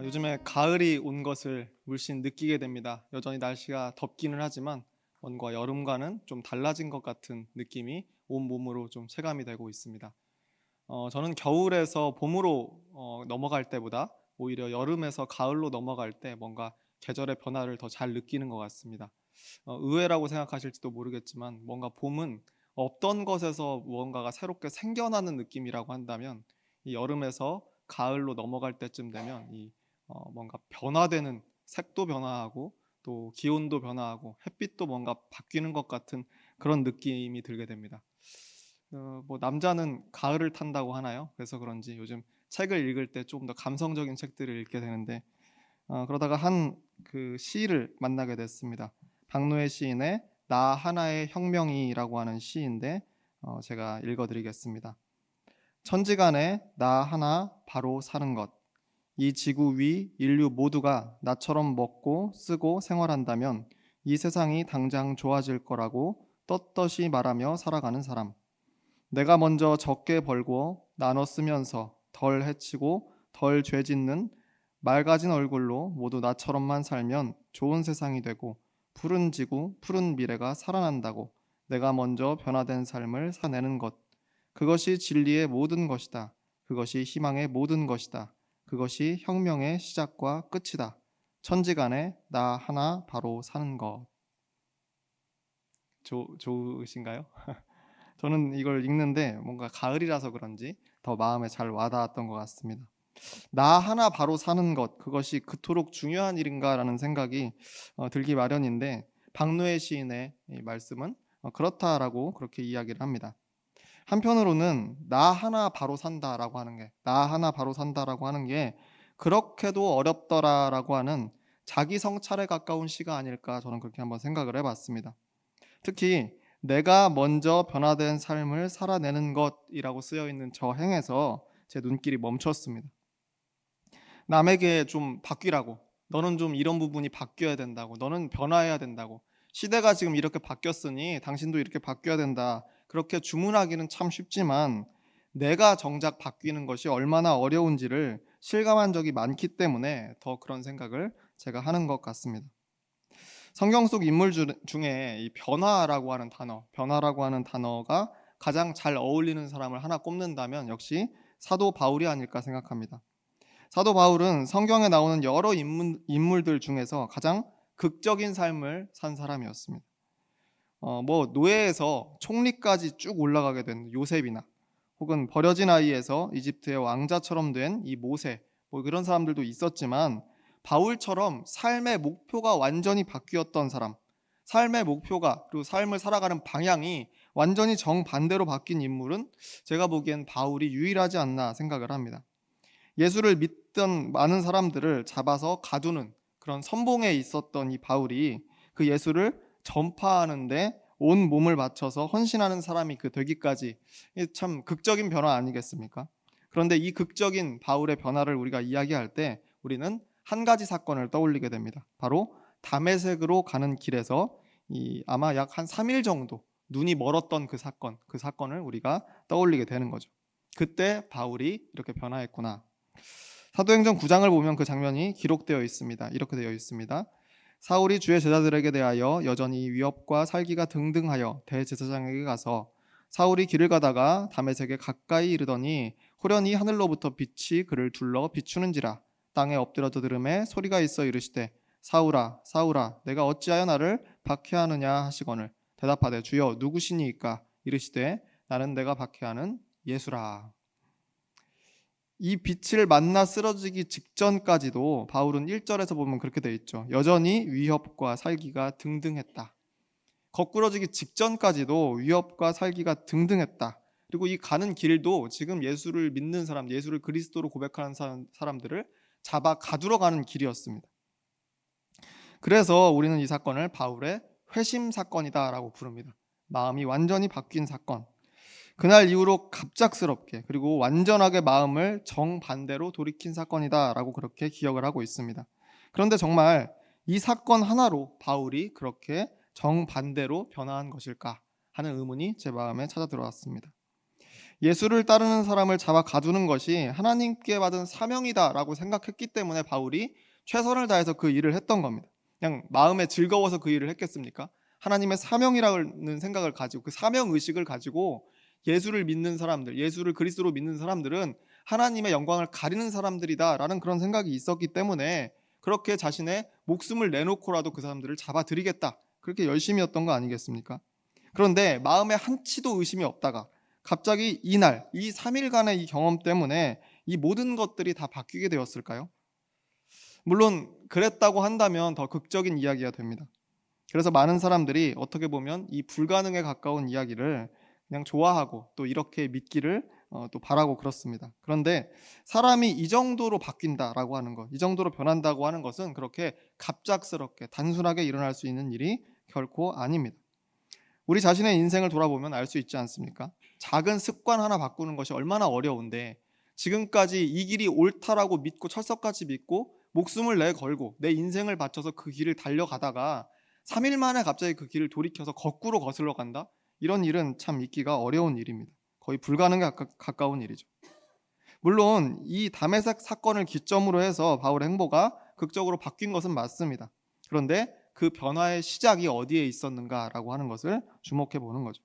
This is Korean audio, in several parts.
요즘에 가을이 온 것을 물씬 느끼게 됩니다. 여전히 날씨가 덥기는 하지만 뭔가 여름과는 좀 달라진 것 같은 느낌이 온몸으로 좀 체감이 되고 있습니다. 저는 겨울에서 봄으로 넘어갈 때보다 오히려 여름에서 가을로 넘어갈 때 뭔가 계절의 변화를 더 잘 느끼는 것 같습니다. 의외라고 생각하실지도 모르겠지만 뭔가 봄은 없던 것에서 무언가가 새롭게 생겨나는 느낌이라고 한다면, 이 여름에서 가을로 넘어갈 때쯤 되면 이 뭔가 변화되는, 색도 변화하고 또 기온도 변화하고 햇빛도 뭔가 바뀌는 것 같은 그런 느낌이 들게 됩니다. 뭐 남자는 가을을 탄다고 하나요? 그래서 그런지 요즘 책을 읽을 때 조금 더 감성적인 책들을 읽게 되는데, 그러다가 한 시를 만나게 됐습니다. 박노해 시인의 나 하나의 혁명이라고 하는 시인데, 제가 읽어 드리겠습니다. 천지간에 나 하나 바로 사는 것. 이 지구 위 인류 모두가 나처럼 먹고 쓰고 생활한다면 이 세상이 당장 좋아질 거라고 떳떳이 말하며 살아가는 사람. 내가 먼저 적게 벌고 나눠 쓰면서 덜 해치고 덜 죄짓는 맑아진 얼굴로 모두 나처럼만 살면 좋은 세상이 되고 푸른 지구, 푸른 미래가 살아난다고 내가 먼저 변화된 삶을 사내는 것. 그것이 진리의 모든 것이다. 그것이 희망의 모든 것이다. 그것이 혁명의 시작과 끝이다. 천지간에 나 하나 바로 사는 것. 좋으신가요? 저는 이걸 읽는데 뭔가 가을이라서 그런지 더 마음에 잘 와닿았던 것 같습니다. 나 하나 바로 사는 것, 그것이 그토록 중요한 일인가라는 생각이 들기 마련인데, 박노해 시인의 이 말씀은 그렇다라고 그렇게 이야기를 합니다. 한편으로는 나 하나 바로 산다라고 하는 게 그렇게도 어렵더라라고 하는 자기 성찰에 가까운 시가 아닐까, 저는 그렇게 한번 생각을 해봤습니다. 특히 내가 먼저 변화된 삶을 살아내는 것이라고 쓰여 있는 저 행에서 제 눈길이 멈췄습니다. 남에게 좀 바뀌라고, 너는 좀 이런 부분이 바뀌어야 된다고, 너는 변화해야 된다고, 시대가 지금 이렇게 바뀌었으니 당신도 이렇게 바뀌어야 된다, 그렇게 주문하기는 참 쉽지만 내가 정작 바뀌는 것이 얼마나 어려운지를 실감한 적이 많기 때문에 더 그런 생각을 제가 하는 것 같습니다. 성경 속 인물 중에 이 변화라고 하는 단어가 가장 잘 어울리는 사람을 하나 꼽는다면 역시 사도 바울이 아닐까 생각합니다. 사도 바울은 성경에 나오는 여러 인물들 중에서 가장 극적인 삶을 산 사람이었습니다. 뭐 노예에서 총리까지 쭉 올라가게 된 요셉이나, 혹은 버려진 아이에서 이집트의 왕자처럼 된 이 모세, 뭐 그런 사람들도 있었지만, 바울처럼 삶의 목표가 완전히 바뀌었던 사람, 삶의 목표가, 그리고 삶을 살아가는 방향이 완전히 정반대로 바뀐 인물은 제가 보기엔 바울이 유일하지 않나 생각을 합니다. 예수를 믿던 많은 사람들을 잡아서 가두는 그런 선봉에 있었던 이 바울이 그 예수를 전파하는데 온 몸을 바쳐서 헌신하는 사람이 되기까지, 참 극적인 변화 아니겠습니까? 그런데 이 극적인 바울의 변화를 우리가 이야기할 때 우리는 한 가지 사건을 떠올리게 됩니다. 바로 다메섹으로 가는 길에서 아마 약 한 3일 정도 눈이 멀었던 그 사건을 우리가 떠올리게 되는 거죠. 그때 바울이 이렇게 변화했구나. 사도행전 9장을 보면 그 장면이 기록되어 있습니다. 이렇게 되어 있습니다. 사울이 주의 제자들에게 대하여 여전히 위협과 살기가 등등하여 대제사장에게 가서 사울이 길을 가다가 다메섹에 가까이 이르더니 호련히 하늘로부터 빛이 그를 둘러 비추는지라. 땅에 엎드려져 들음에 소리가 있어 이르시되 사울아 사울아 내가 어찌하여 나를 박해하느냐 하시거늘 대답하되 주여 누구시니이까 이르시되 나는 내가 박해하는 예수라. 이 빛을 만나 쓰러지기 직전까지도 바울은 1절에서 보면 그렇게 돼 있죠. 여전히 위협과 살기가 등등했다. 거꾸러지기 직전까지도 위협과 살기가 등등했다. 그리고 이 가는 길도 지금 예수를 믿는 사람, 예수를 그리스도로 고백하는 사람들을 잡아 가두러 가는 길이었습니다. 그래서 우리는 이 사건을 바울의 회심 사건이다라고 부릅니다. 마음이 완전히 바뀐 사건. 그날 이후로 갑작스럽게 그리고 완전하게 마음을 정반대로 돌이킨 사건이다라고 그렇게 기억을 하고 있습니다. 그런데 정말 이 사건 하나로 바울이 그렇게 정반대로 변화한 것일까 하는 의문이 제 마음에 찾아 들어왔습니다. 예수를 따르는 사람을 잡아 가두는 것이 하나님께 받은 사명이다라고 생각했기 때문에 바울이 최선을 다해서 그 일을 했던 겁니다. 그냥 마음에 즐거워서 그 일을 했겠습니까? 하나님의 사명이라는 생각을 가지고 그 사명 의식을 가지고 예수를 믿는 사람들, 예수를 그리스도로 믿는 사람들은 하나님의 영광을 가리는 사람들이다라는 그런 생각이 있었기 때문에 그렇게 자신의 목숨을 내놓고라도 그 사람들을 잡아들이겠다. 그렇게 열심이었던 거 아니겠습니까? 그런데 마음에 한치도 의심이 없다가 갑자기 이날, 이 3일간의 이 경험 때문에 이 모든 것들이 다 바뀌게 되었을까요? 물론 그랬다고 한다면 더 극적인 이야기가 됩니다. 그래서 많은 사람들이 어떻게 보면 이 불가능에 가까운 이야기를 그냥 좋아하고 또 이렇게 믿기를 또 바라고 그렇습니다. 그런데 사람이 이 정도로 바뀐다라고 하는 것, 이 정도로 변한다고 하는 것은 그렇게 갑작스럽게 단순하게 일어날 수 있는 일이 결코 아닙니다. 우리 자신의 인생을 돌아보면 알 수 있지 않습니까? 작은 습관 하나 바꾸는 것이 얼마나 어려운데 지금까지 이 길이 옳다라고 믿고 철석같이 믿고 목숨을 내걸고 내 인생을 바쳐서 그 길을 달려가다가 3일 만에 갑자기 그 길을 돌이켜서 거꾸로 거슬러 간다? 이런 일은 참 있기가 어려운 일입니다. 거의 불가능에 가까운 일이죠. 물론 이 다메섹 사건을 기점으로 해서 바울의 행보가 극적으로 바뀐 것은 맞습니다. 그런데 그 변화의 시작이 어디에 있었는가라고 하는 것을 주목해 보는 거죠.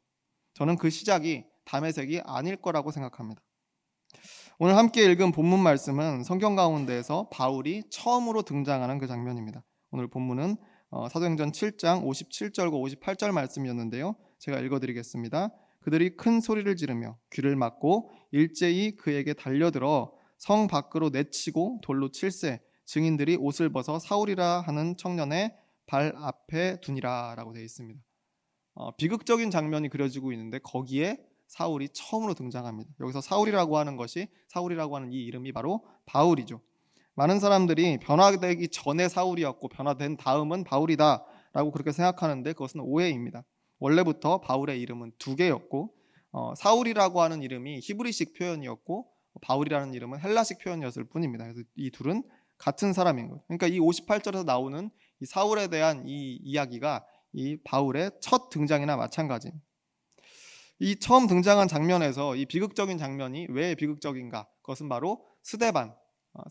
저는 그 시작이 다메섹이 아닐 거라고 생각합니다. 오늘 함께 읽은 본문 말씀은 성경 가운데에서 바울이 처음으로 등장하는 그 장면입니다. 오늘 본문은 사도행전 7장 57절과 58절 말씀이었는데요. 제가 읽어드리겠습니다. 그들이 큰 소리를 지르며 귀를 막고 일제히 그에게 달려들어 성 밖으로 내치고 돌로 칠세 증인들이 옷을 벗어 사울이라 하는 청년의 발 앞에 두니라 라고 되어 있습니다. 비극적인 장면이 그려지고 있는데 거기에 사울이 처음으로 등장합니다. 여기서 사울이라고 하는 이 이름이 바로 바울이죠. 많은 사람들이 변화되기 전에 사울이었고 변화된 다음은 바울이다라고 그렇게 생각하는데 그것은 오해입니다. 원래부터 바울의 이름은 두 개였고 사울이라고 하는 이름이 히브리식 표현이었고 바울이라는 이름은 헬라식 표현이었을 뿐입니다. 그래서 이 둘은 같은 사람인 거예요. 그러니까 이 58절에서 나오는 이 사울에 대한 이 이야기가 이 바울의 첫 등장이나 마찬가지입니다. 이 처음 등장한 장면에서 이 비극적인 장면이 왜 비극적인가? 그것은 바로 스데반,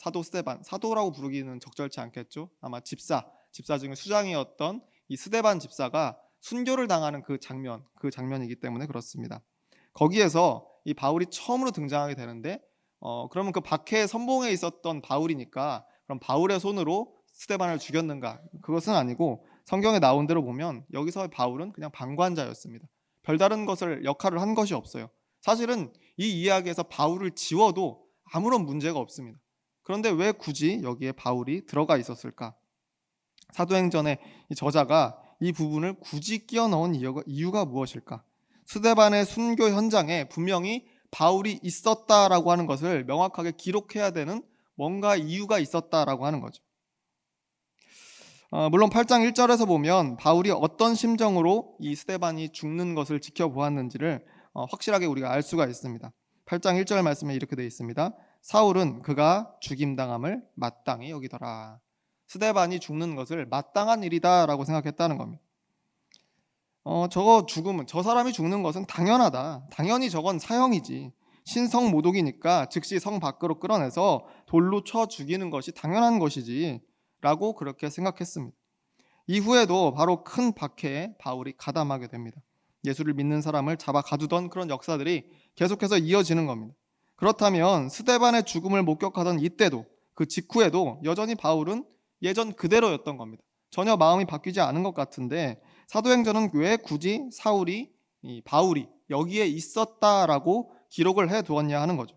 사도 스데반, 사도라고 부르기는 적절치 않겠죠. 아마 집사 중에 수장이었던 이 스데반 집사가 순교를 당하는 그 장면이기 때문에 그렇습니다. 거기에서 이 바울이 처음으로 등장하게 되는데 그러면 그 박해 선봉에 있었던 바울이니까 그럼 바울의 손으로 스데반을 죽였는가? 그것은 아니고 성경에 나온 대로 보면 여기서 바울은 그냥 방관자였습니다. 별다른 것을 역할을 한 것이 없어요. 사실은 이 이야기에서 바울을 지워도 아무런 문제가 없습니다. 그런데 왜 굳이 여기에 바울이 들어가 있었을까? 사도행전의 이 저자가 이 부분을 굳이 끼워 넣은 이유가 무엇일까? 스데반의 순교 현장에 분명히 바울이 있었다라고 하는 것을 명확하게 기록해야 되는 뭔가 이유가 있었다라고 하는 거죠. 물론 8장 1절에서 보면 바울이 어떤 심정으로 이 스데반이 죽는 것을 지켜보았는지를 확실하게 우리가 알 수가 있습니다. 8장 1절 말씀에 이렇게 되어 있습니다. 사울은 그가 죽임당함을 마땅히 여기더라. 스데반이 죽는 것을 마땅한 일이다라고 생각했다는 겁니다. 저 사람이 죽는 것은 당연하다. 당연히 저건 사형이지. 신성모독이니까 즉시 성 밖으로 끌어내서 돌로 쳐 죽이는 것이 당연한 것이지. 라고 그렇게 생각했습니다. 이후에도 바로 큰 박해에 바울이 가담하게 됩니다. 예수를 믿는 사람을 잡아 가두던 그런 역사들이 계속해서 이어지는 겁니다. 그렇다면 스데반의 죽음을 목격하던 이때도 그 직후에도 여전히 바울은 예전 그대로였던 겁니다. 전혀 마음이 바뀌지 않은 것 같은데 사도행전은 왜 굳이 바울이 여기에 있었다라고 기록을 해두었냐 하는 거죠.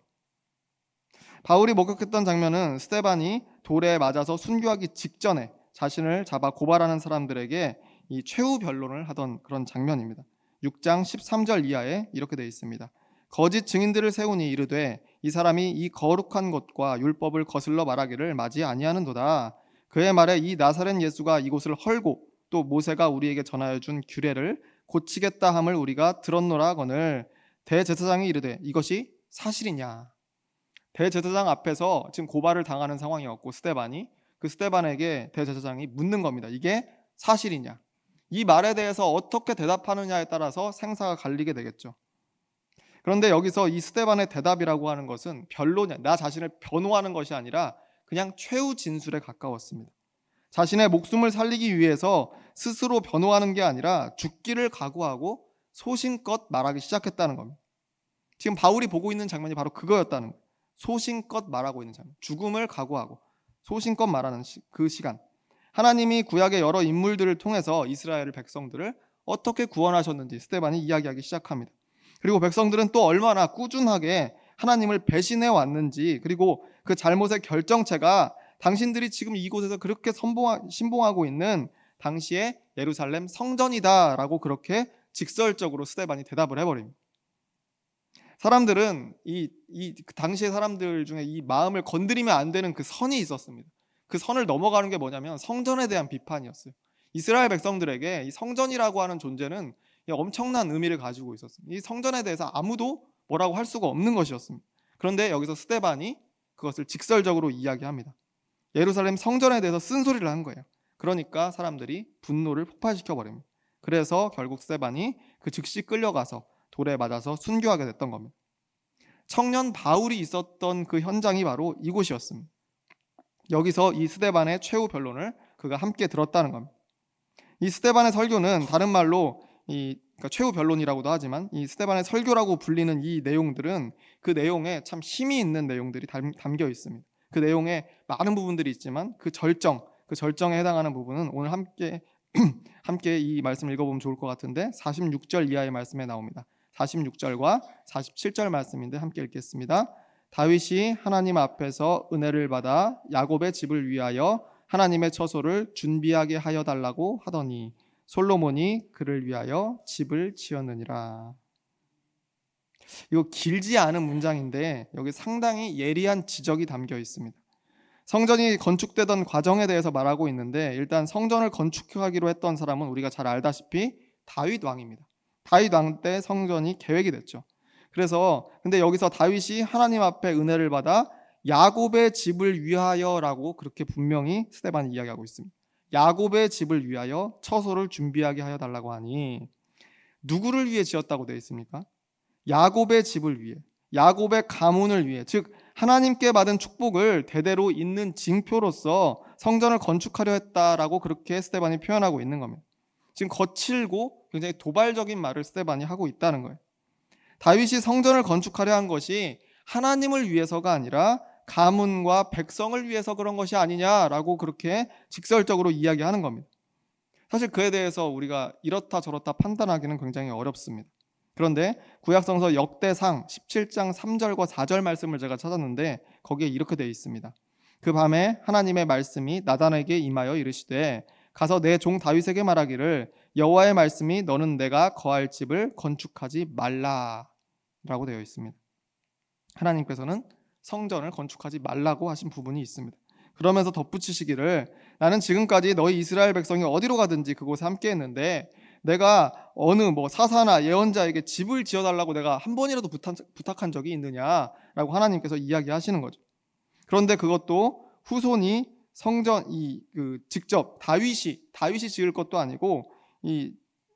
바울이 목격했던 장면은 스데반이 돌에 맞아서 순교하기 직전에 자신을 잡아 고발하는 사람들에게 이 최후 변론을 하던 그런 장면입니다. 6장 13절 이하에 이렇게 되어 있습니다. 거짓 증인들을 세우니 이르되 이 사람이 이 거룩한 것과 율법을 거슬러 말하기를 맞이 아니하는도다. 그의 말에 이 나사렛 예수가 이곳을 헐고 또 모세가 우리에게 전하여 준 규례를 고치겠다 함을 우리가 들었노라거늘 대제사장이 이르되 이것이 사실이냐. 대제사장 앞에서 지금 고발을 당하는 상황이었고 그 스데반에게 대제사장이 묻는 겁니다. 이게 사실이냐? 이 말에 대해서 어떻게 대답하느냐에 따라서 생사가 갈리게 되겠죠. 그런데 여기서 이 스데반의 대답이라고 하는 것은 변론이야. 나 자신을 변호하는 것이 아니라 그냥 최후 진술에 가까웠습니다. 자신의 목숨을 살리기 위해서 스스로 변호하는 게 아니라 죽기를 각오하고 소신껏 말하기 시작했다는 겁니다. 지금 바울이 보고 있는 장면이 바로 그거였다는 거예요. 소신껏 말하고 있는 장면. 죽음을 각오하고 소신껏 말하는 그 시간. 하나님이 구약의 여러 인물들을 통해서 이스라엘 백성들을 어떻게 구원하셨는지 스데반이 이야기하기 시작합니다. 그리고 백성들은 또 얼마나 꾸준하게 하나님을 배신해 왔는지, 그리고 그 잘못의 결정체가 당신들이 지금 이곳에서 그렇게 신봉하고 있는 당시의 예루살렘 성전이다라고 그렇게 직설적으로 스데반이 대답을 해버립니다. 사람들은 그 당시의 사람들 중에 이 마음을 건드리면 안 되는 그 선이 있었습니다. 그 선을 넘어가는 게 뭐냐면 성전에 대한 비판이었어요. 이스라엘 백성들에게 이 성전이라고 하는 존재는 엄청난 의미를 가지고 있었습니다. 이 성전에 대해서 아무도 뭐라고 할 수가 없는 것이었습니다. 그런데 여기서 스데반이 그것을 직설적으로 이야기합니다. 예루살렘 성전에 대해서 쓴소리를 한 거예요. 그러니까 사람들이 분노를 폭발시켜 버립니다. 그래서 결국 스데반이 그 즉시 끌려가서 돌에 맞아서 순교하게 됐던 겁니다. 청년 바울이 있었던 그 현장이 바로 이곳이었습니다. 여기서 이 스데반의 최후 변론을 그가 함께 들었다는 겁니다. 이 스데반의 설교는 다른 말로 그러니까 최후 변론이라고도 하지만 이 스데반의 설교라고 불리는 이 내용들은 그 내용에 참 힘이 있는 내용들이 담겨 있습니다. 그 내용에 많은 부분들이 있지만 그 절정에 해당하는 부분은 오늘 함께 이 말씀을 읽어보면 좋을 것 같은데 46절 이하의 말씀에 나옵니다. 46절과 47절 말씀인데 함께 읽겠습니다. 다윗이 하나님 앞에서 은혜를 받아 야곱의 집을 위하여 하나님의 처소를 준비하게 하여 달라고 하더니 솔로몬이 그를 위하여 집을 지었느니라. 이거 길지 않은 문장인데 여기 상당히 예리한 지적이 담겨 있습니다. 성전이 건축되던 과정에 대해서 말하고 있는데 일단 성전을 건축하기로 했던 사람은 우리가 잘 알다시피 다윗 왕입니다. 다윗 왕 때 성전이 계획이 됐죠. 그래서 근데 여기서 다윗이 하나님 앞에 은혜를 받아 야곱의 집을 위하여라고 그렇게 분명히 스데반이 이야기하고 있습니다. 야곱의 집을 위하여 처소를 준비하게 하여 달라고 하니 누구를 위해 지었다고 되어 있습니까? 야곱의 집을 위해, 야곱의 가문을 위해, 즉 하나님께 받은 축복을 대대로 잇는 징표로서 성전을 건축하려 했다라고 그렇게 스데반이 표현하고 있는 겁니다. 지금 거칠고 굉장히 도발적인 말을 스데반이 하고 있다는 거예요. 다윗이 성전을 건축하려 한 것이 하나님을 위해서가 아니라 가문과 백성을 위해서 그런 것이 아니냐라고 그렇게 직설적으로 이야기하는 겁니다. 사실 그에 대해서 우리가 이렇다 저렇다 판단하기는 굉장히 어렵습니다. 그런데 구약성서 역대상 17장 3절과 4절 말씀을 제가 찾았는데 거기에 이렇게 되어 있습니다. 그 밤에 하나님의 말씀이 나단에게 임하여 이르시되 가서 내 종 다윗에게 말하기를 여호와의 말씀이 너는 내가 거할 집을 건축하지 말라라고 되어 있습니다. 하나님께서는 성전을 건축하지 말라고 하신 부분이 있습니다. 그러면서 덧붙이시기를 나는 지금까지 너희 이스라엘 백성이 어디로 가든지 그곳에 함께 했는데 내가 어느 사사나 예언자에게 집을 지어달라고 내가 한 번이라도 부탁한 적이 있느냐라고 하나님께서 이야기하시는 거죠. 그런데 그것도 후손이 성전 직접 다윗이 지을 것도 아니고 이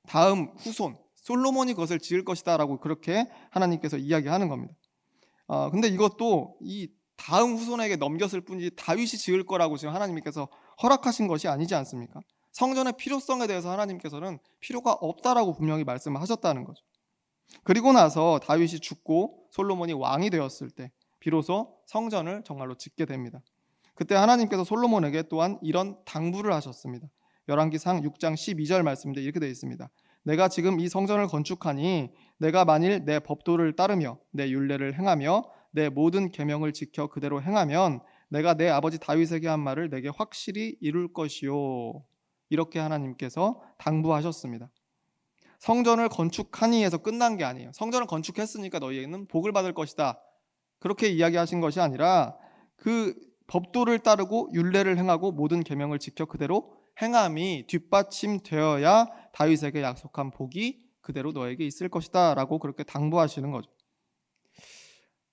다음 후손 솔로몬이 그것을 지을 것이다라고 그렇게 하나님께서 이야기하는 겁니다. 근데 이것도 이 다음 후손에게 넘겼을 뿐이지 다윗이 지을 거라고 지금 하나님께서 허락하신 것이 아니지 않습니까? 성전의 필요성에 대해서 하나님께서는 필요가 없다라고 분명히 말씀을 하셨다는 거죠. 그리고 나서 다윗이 죽고 솔로몬이 왕이 되었을 때 비로소 성전을 정말로 짓게 됩니다. 그때 하나님께서 솔로몬에게 또한 이런 당부를 하셨습니다. 열왕기상 6장 12절 말씀인데 이렇게 되어 있습니다. 내가 지금 이 성전을 건축하니 내가 만일 내 법도를 따르며 내 율례를 행하며 내 모든 계명을 지켜 그대로 행하면 내가 내 아버지 다윗에게 한 말을 내게 확실히 이룰 것이요. 이렇게 하나님께서 당부하셨습니다. 성전을 건축하니에서 끝난 게 아니에요. 성전을 건축했으니까 너희에게는 복을 받을 것이다. 그렇게 이야기하신 것이 아니라 그 법도를 따르고 율례를 행하고 모든 계명을 지켜 그대로 행함이 뒷받침되어야 다윗에게 약속한 복이 그대로 너에게 있을 것이다 라고 그렇게 당부하시는 거죠.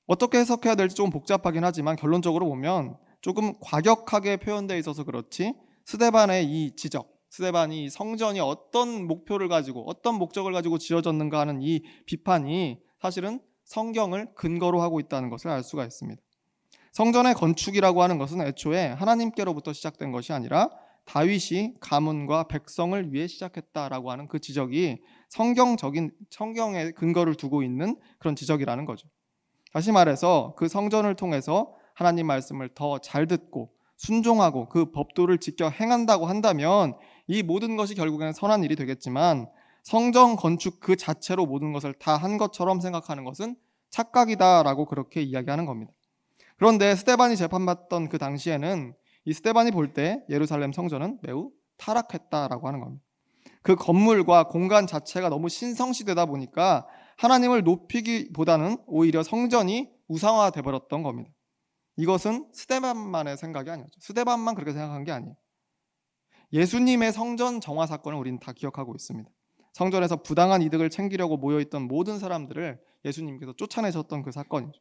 어떻게 해석해야 될지 좀 복잡하긴 하지만 결론적으로 보면 조금 과격하게 표현되어 있어서 그렇지 스데반의 이 지적, 스데반이 성전이 어떤 목표를 가지고 어떤 목적을 가지고 지어졌는가 하는 이 비판이 사실은 성경을 근거로 하고 있다는 것을 알 수가 있습니다. 성전의 건축이라고 하는 것은 애초에 하나님께로부터 시작된 것이 아니라 다윗이 가문과 백성을 위해 시작했다라고 하는 그 지적이 성경의 근거를 두고 있는 그런 지적이라는 거죠. 다시 말해서 그 성전을 통해서 하나님 말씀을 더 잘 듣고 순종하고 그 법도를 지켜 행한다고 한다면 이 모든 것이 결국에는 선한 일이 되겠지만, 성전 건축 그 자체로 모든 것을 다 한 것처럼 생각하는 것은 착각이다라고 그렇게 이야기하는 겁니다. 그런데 스데반이 재판받던 그 당시에는 이 스데반이 볼 때 예루살렘 성전은 매우 타락했다라고 하는 겁니다. 그 건물과 공간 자체가 너무 신성시되다 보니까 하나님을 높이기보다는 오히려 성전이 우상화돼 버렸던 겁니다. 이것은 스데반만의 생각이 아니었죠. 스데반만 그렇게 생각한 게 아니에요. 예수님의 성전 정화 사건을 우리는 다 기억하고 있습니다. 성전에서 부당한 이득을 챙기려고 모여있던 모든 사람들을 예수님께서 쫓아내셨던 그 사건이죠.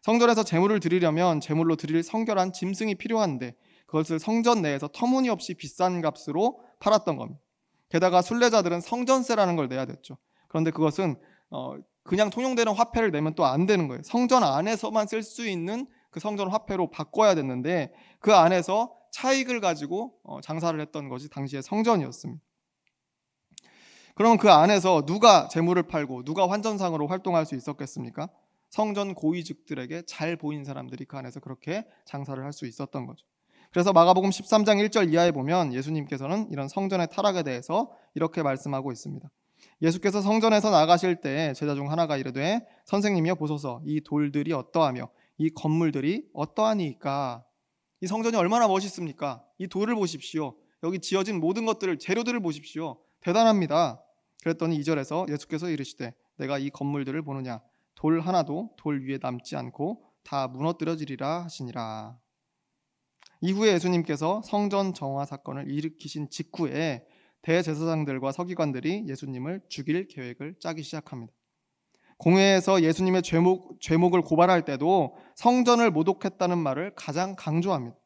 성전에서 제물을 드리려면 제물로 드릴 성결한 짐승이 필요한데 그것을 성전 내에서 터무니없이 비싼 값으로 팔았던 겁니다. 게다가 순례자들은 성전세라는 걸 내야 됐죠. 그런데 그것은 그냥 통용되는 화폐를 내면 또 안 되는 거예요. 성전 안에서만 쓸 수 있는 그 성전 화폐로 바꿔야 됐는데 그 안에서 차익을 가지고 장사를 했던 것이 당시의 성전이었습니다. 그러면 그 안에서 누가 재물을 팔고 누가 환전상으로 활동할 수 있었겠습니까? 성전 고위직들에게 잘 보인 사람들이 그 안에서 그렇게 장사를 할 수 있었던 거죠. 그래서 마가복음 13장 1절 이하에 보면 예수님께서는 이런 성전의 타락에 대해서 이렇게 말씀하고 있습니다. 예수께서 성전에서 나가실 때 제자 중 하나가 이르되 선생님이여 보소서 이 돌들이 어떠하며 이 건물들이 어떠하니이까. 이 성전이 얼마나 멋있습니까? 이 돌을 보십시오. 여기 지어진 모든 것들을 재료들을 보십시오. 대단합니다. 그랬더니 2절에서 예수께서 이르시되 내가 이 건물들을 보느냐 돌 하나도 돌 위에 남지 않고 다 무너뜨려지리라 하시니라. 이후에 예수님께서 성전 정화 사건을 일으키신 직후에 대제사장들과 서기관들이 예수님을 죽일 계획을 짜기 시작합니다. 공회에서 예수님의 죄목을 고발할 때도 성전을 모독했다는 말을 가장 강조합니다.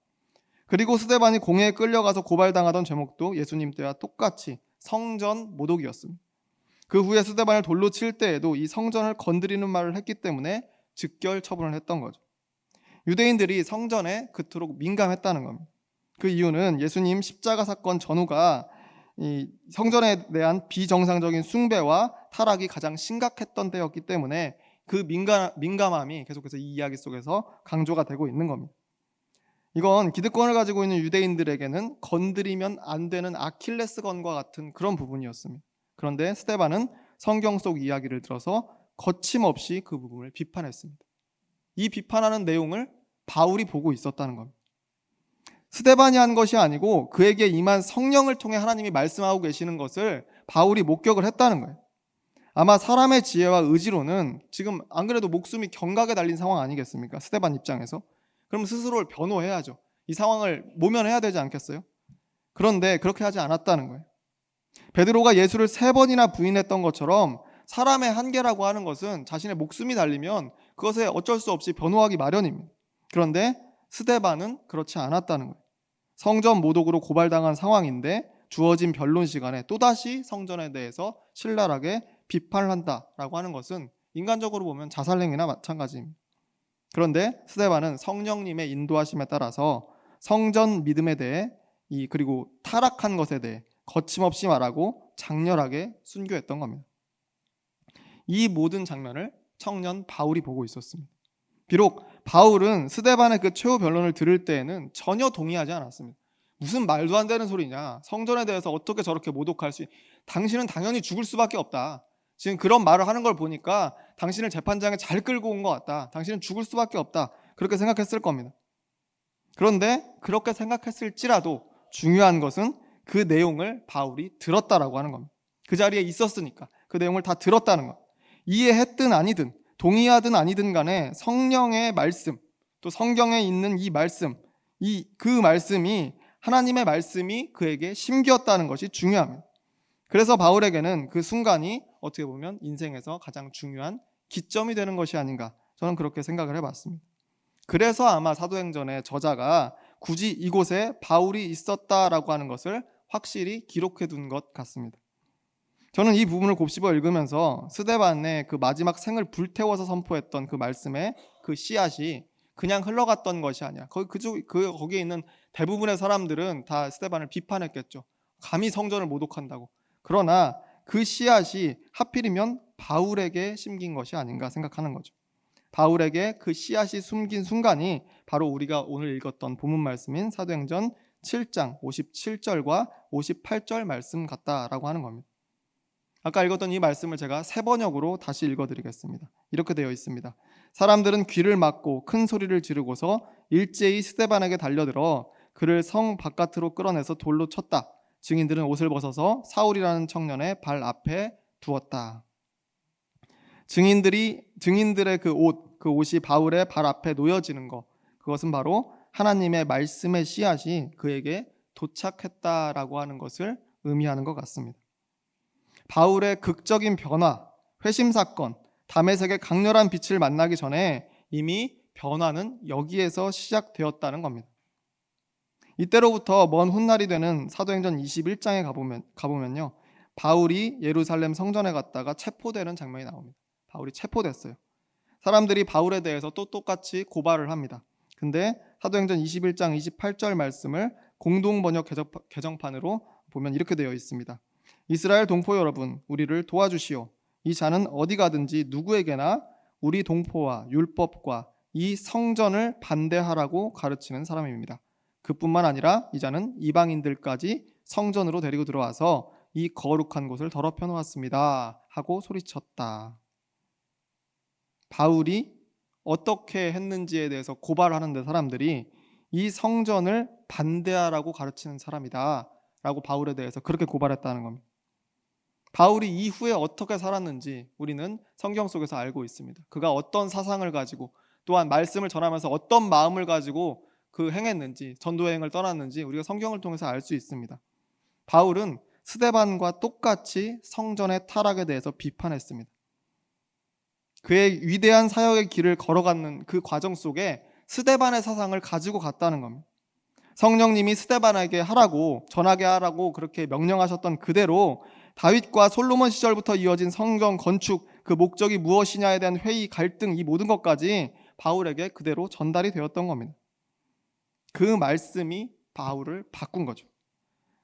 그리고 스데반이 공회에 끌려가서 고발당하던 죄목도 예수님 때와 똑같이 성전 모독이었습니다. 그 후에 스데반을 돌로 칠 때에도 이 성전을 건드리는 말을 했기 때문에 즉결 처분을 했던 거죠. 유대인들이 성전에 그토록 민감했다는 겁니다. 그 이유는 예수님 십자가 사건 전후가 이 성전에 대한 비정상적인 숭배와 타락이 가장 심각했던 때였기 때문에 그 민감함이 계속해서 이 이야기 속에서 강조가 되고 있는 겁니다. 이건 기득권을 가지고 있는 유대인들에게는 건드리면 안 되는 아킬레스건과 같은 그런 부분이었습니다. 그런데 스데반은 성경 속 이야기를 들어서 거침없이 그 부분을 비판했습니다. 이 비판하는 내용을 바울이 보고 있었다는 겁니다. 스데반이 한 것이 아니고 그에게 임한 성령을 통해 하나님이 말씀하고 계시는 것을 바울이 목격을 했다는 거예요. 아마 사람의 지혜와 의지로는 지금 안 그래도 목숨이 경각에 달린 상황 아니겠습니까? 스데반 입장에서. 그럼 스스로를 변호해야죠. 이 상황을 모면해야 되지 않겠어요? 그런데 그렇게 하지 않았다는 거예요. 베드로가 예수를 3번이나 부인했던 것처럼 사람의 한계라고 하는 것은 자신의 목숨이 달리면 그것에 어쩔 수 없이 변호하기 마련입니다. 그런데 스데반은 그렇지 않았다는 거예요. 성전 모독으로 고발당한 상황인데 주어진 변론 시간에 또다시 성전에 대해서 신랄하게 비판을 한다라고 하는 것은 인간적으로 보면 자살행위나 마찬가지입니다. 그런데 스데반은 성령님의 인도하심에 따라서 성전 믿음에 대해 그리고 타락한 것에 대해 거침없이 말하고 장렬하게 순교했던 겁니다. 이 모든 장면을 청년 바울이 보고 있었습니다. 비록 바울은 스데반의 그 최후 변론을 들을 때에는 전혀 동의하지 않았습니다. 무슨 말도 안 되는 소리냐. 성전에 대해서 어떻게 저렇게 모독할 수 당신은 당연히 죽을 수밖에 없다. 지금 그런 말을 하는 걸 보니까 당신을 재판장에 잘 끌고 온 것 같다. 당신은 죽을 수밖에 없다. 그렇게 생각했을 겁니다. 그런데 그렇게 생각했을지라도 중요한 것은 그 내용을 바울이 들었다라고 하는 겁니다. 그 자리에 있었으니까 그 내용을 다 들었다는 것. 이해했든 아니든 동의하든 아니든 간에 성령의 말씀 또 성경에 있는 이 말씀 그 말씀이 하나님의 말씀이 그에게 심기었다는 것이 중요합니다. 그래서 바울에게는 그 순간이 어떻게 보면 인생에서 가장 중요한 기점이 되는 것이 아닌가 저는 그렇게 생각을 해봤습니다. 그래서 아마 사도행전의 저자가 굳이 이곳에 바울이 있었다라고 하는 것을 확실히 기록해 둔 것 같습니다. 저는 이 부분을 곱씹어 읽으면서 스데반의 그 마지막 생을 불태워서 선포했던 그 말씀의 그 씨앗이 그냥 흘러갔던 것이 아니라 거기에 있는 대부분의 사람들은 다 스데반을 비판했겠죠. 감히 성전을 모독한다고. 그러나 그 씨앗이 하필이면 바울에게 심긴 것이 아닌가 생각하는 거죠. 바울에게 그 씨앗이 숨긴 순간이 바로 우리가 오늘 읽었던 본문 말씀인 사도행전 7장 57절과 58절 말씀 같다라고 하는 겁니다. 아까 읽었던 이 말씀을 제가 세 번역으로 다시 읽어드리겠습니다. 이렇게 되어 있습니다. 사람들은 귀를 막고 큰 소리를 지르고서 일제히 스데반에게 달려들어 그를 성 바깥으로 끌어내서 돌로 쳤다. 증인들은 옷을 벗어서 사울이라는 청년의 발 앞에 두었다. 증인들의 그 옷이 바울의 발 앞에 놓여지는 것, 그것은 바로 하나님의 말씀의 씨앗이 그에게 도착했다라고 하는 것을 의미하는 것 같습니다. 바울의 극적인 변화, 회심 사건, 다메섹의 강렬한 빛을 만나기 전에 이미 변화는 여기에서 시작되었다는 겁니다. 이때로부터 먼 훗날이 되는 사도행전 21장에 가보면요. 바울이 예루살렘 성전에 갔다가 체포되는 장면이 나옵니다. 바울이 체포됐어요. 사람들이 바울에 대해서 또 똑같이 고발을 합니다. 근데 사도행전 21장 28절 말씀을 공동 번역 개정판으로 보면 이렇게 되어 있습니다. 이스라엘 동포 여러분, 우리를 도와주시오. 이 자는 어디 가든지 누구에게나 우리 동포와 율법과 이 성전을 반대하라고 가르치는 사람입니다. 그뿐만 아니라 이 자는 이방인들까지 성전으로 데리고 들어와서 이 거룩한 곳을 더럽혀 놓았습니다. 하고 소리쳤다. 바울이 어떻게 했는지에 대해서 고발하는데 사람들이 이 성전을 반대하라고 가르치는 사람이다 라고 바울에 대해서 그렇게 고발했다는 겁니다. 바울이 이후에 어떻게 살았는지 우리는 성경 속에서 알고 있습니다. 그가 어떤 사상을 가지고 또한 말씀을 전하면서 어떤 마음을 가지고 그 행했는지, 전도여행을 떠났는지 우리가 성경을 통해서 알 수 있습니다. 바울은 스데반과 똑같이 성전의 타락에 대해서 비판했습니다. 그의 위대한 사역의 길을 걸어가는 그 과정 속에 스데반의 사상을 가지고 갔다는 겁니다. 성령님이 스데반에게 하라고, 전하게 하라고 그렇게 명령하셨던 그대로 다윗과 솔로몬 시절부터 이어진 성전 건축, 그 목적이 무엇이냐에 대한 회의, 갈등, 이 모든 것까지 바울에게 그대로 전달이 되었던 겁니다. 그 말씀이 바울을 바꾼 거죠.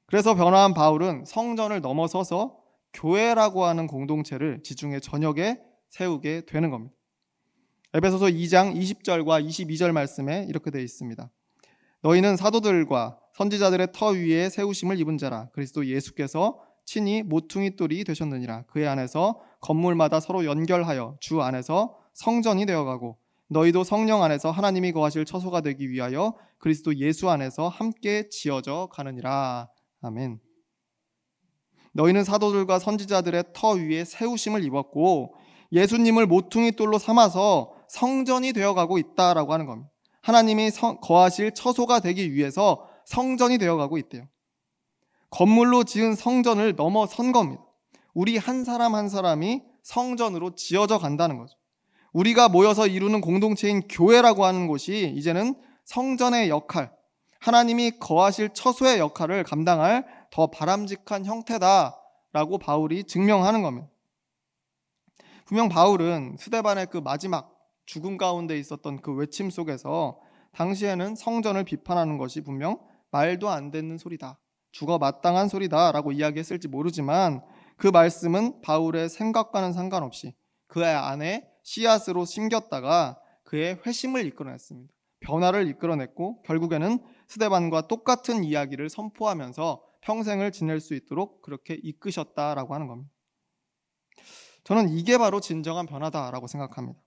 그래서 변화한 바울은 성전을 넘어서서 교회라고 하는 공동체를 지중해 전역에 세우게 되는 겁니다. 에베소서 2장 20절과 22절 말씀에 이렇게 되어 있습니다. 너희는 사도들과 선지자들의 터 위에 세우심을 입은 자라. 그리스도 예수께서 친히 모퉁이 돌이 되셨느니라. 그의 안에서 건물마다 서로 연결하여 주 안에서 성전이 되어가고 너희도 성령 안에서 하나님이 거하실 처소가 되기 위하여 그리스도 예수 안에서 함께 지어져 가느니라. 아멘. 너희는 사도들과 선지자들의 터 위에 세우심을 입었고 예수님을 모퉁이 돌로 삼아서 성전이 되어가고 있다라고 하는 겁니다. 하나님이 거하실 처소가 되기 위해서 성전이 되어가고 있대요. 건물로 지은 성전을 넘어선 겁니다. 우리 한 사람 한 사람이 성전으로 지어져 간다는 거죠. 우리가 모여서 이루는 공동체인 교회라고 하는 곳이 이제는 성전의 역할, 하나님이 거하실 처소의 역할을 감당할 더 바람직한 형태다라고 바울이 증명하는 겁니다. 분명 바울은 스데반의 그 마지막 죽음 가운데 있었던 그 외침 속에서 당시에는 성전을 비판하는 것이 분명 말도 안 되는 소리다, 죽어 마땅한 소리다라고 이야기했을지 모르지만 그 말씀은 바울의 생각과는 상관없이 그의 안에 씨앗으로 심겼다가 그의 회심을 이끌어냈습니다. 변화를 이끌어냈고 결국에는 스데반과 똑같은 이야기를 선포하면서 평생을 지낼 수 있도록 그렇게 이끄셨다라고 하는 겁니다. 저는 이게 바로 진정한 변화다라고 생각합니다.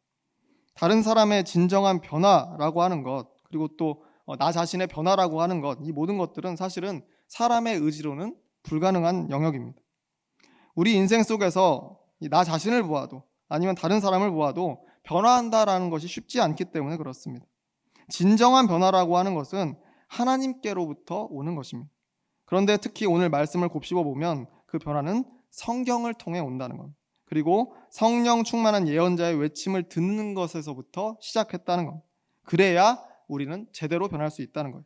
다른 사람의 진정한 변화라고 하는 것, 그리고 또 나 자신의 변화라고 하는 것, 이 모든 것들은 사실은 사람의 의지로는 불가능한 영역입니다. 우리 인생 속에서 나 자신을 보아도 아니면 다른 사람을 보아도 변화한다라는 것이 쉽지 않기 때문에 그렇습니다. 진정한 변화라고 하는 것은 하나님께로부터 오는 것입니다. 그런데 특히 오늘 말씀을 곱씹어 보면 그 변화는 성경을 통해 온다는 겁니다. 그리고 성령 충만한 예언자의 외침을 듣는 것에서부터 시작했다는 겁니다. 그래야 우리는 제대로 변할 수 있다는 거예요.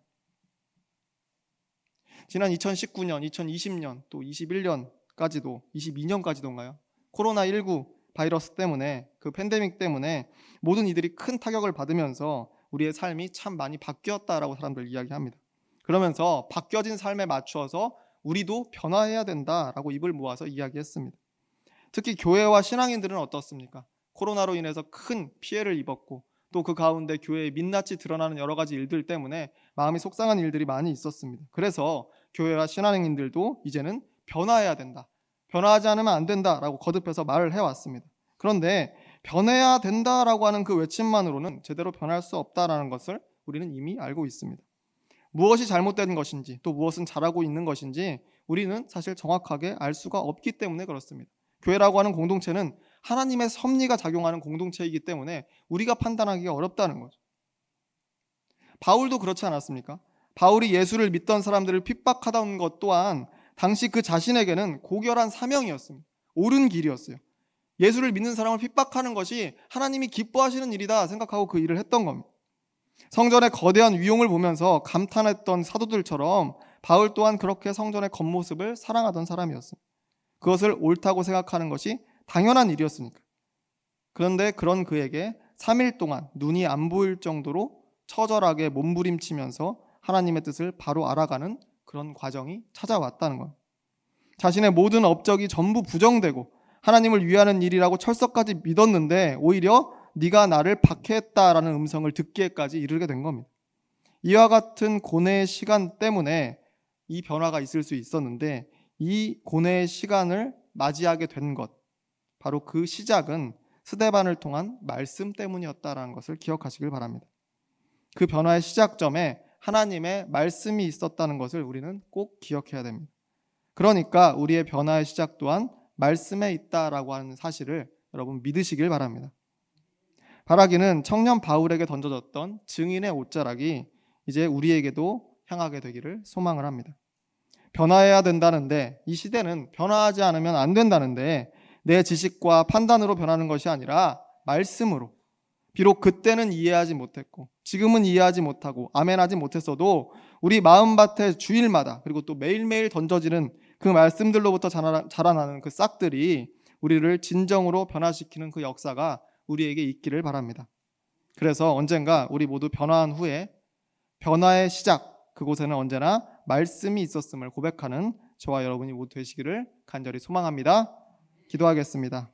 지난 2019년, 2020년, 또 21년 전까지도 22년까지도인가요? 코로나19 바이러스 때문에 그 팬데믹 때문에 모든 이들이 큰 타격을 받으면서 우리의 삶이 참 많이 바뀌었다라고 사람들 이야기합니다. 그러면서 바뀌어진 삶에 맞추어서 우리도 변화해야 된다라고 입을 모아서 이야기했습니다. 특히 교회와 신앙인들은 어떻습니까? 코로나로 인해서 큰 피해를 입었고 또 그 가운데 교회의 민낯이 드러나는 여러 가지 일들 때문에 마음이 속상한 일들이 많이 있었습니다. 그래서 교회와 신앙인들도 이제는 변화해야 된다. 변화하지 않으면 안 된다라고 거듭해서 말을 해왔습니다. 그런데 변해야 된다라고 하는 그 외침만으로는 제대로 변할 수 없다라는 것을 우리는 이미 알고 있습니다. 무엇이 잘못된 것인지 또 무엇은 잘하고 있는 것인지 우리는 사실 정확하게 알 수가 없기 때문에 그렇습니다. 교회라고 하는 공동체는 하나님의 섭리가 작용하는 공동체이기 때문에 우리가 판단하기가 어렵다는 거죠. 바울도 그렇지 않았습니까? 바울이 예수를 믿던 사람들을 핍박하던 것 또한 당시 그 자신에게는 고결한 사명이었습니다. 옳은 길이었어요. 예수를 믿는 사람을 핍박하는 것이 하나님이 기뻐하시는 일이다 생각하고 그 일을 했던 겁니다. 성전의 거대한 위용을 보면서 감탄했던 사도들처럼 바울 또한 그렇게 성전의 겉모습을 사랑하던 사람이었습니다. 그것을 옳다고 생각하는 것이 당연한 일이었으니까. 그런데 그런 그에게 3일 동안 눈이 안 보일 정도로 처절하게 몸부림치면서 하나님의 뜻을 바로 알아가는 그런 과정이 찾아왔다는 거예요. 자신의 모든 업적이 전부 부정되고 하나님을 위하는 일이라고 철석까지 믿었는데 오히려 네가 나를 박해했다라는 음성을 듣기에까지 이르게 된 겁니다. 이와 같은 고뇌의 시간 때문에 이 변화가 있을 수 있었는데 이 고뇌의 시간을 맞이하게 된 것, 바로 그 시작은 스데반을 통한 말씀 때문이었다라는 것을 기억하시길 바랍니다. 그 변화의 시작점에 하나님의 말씀이 있었다는 것을 우리는 꼭 기억해야 됩니다. 그러니까 우리의 변화의 시작 또한 말씀에 있다라고 하는 사실을 여러분 믿으시길 바랍니다. 바라기는 청년 바울에게 던져졌던 증인의 옷자락이 이제 우리에게도 향하게 되기를 소망을 합니다. 변화해야 된다는데 이 시대는 변화하지 않으면 안 된다는데 내 지식과 판단으로 변하는 것이 아니라 말씀으로, 비록 그때는 이해하지 못했고 지금은 이해하지 못하고 아멘하지 못했어도 우리 마음밭에 주일마다 그리고 또 매일매일 던져지는 그 말씀들로부터 자라나는 그 싹들이 우리를 진정으로 변화시키는 그 역사가 우리에게 있기를 바랍니다. 그래서 언젠가 우리 모두 변화한 후에 변화의 시작, 그곳에는 언제나 말씀이 있었음을 고백하는 저와 여러분이 모두 되시기를 간절히 소망합니다. 기도하겠습니다.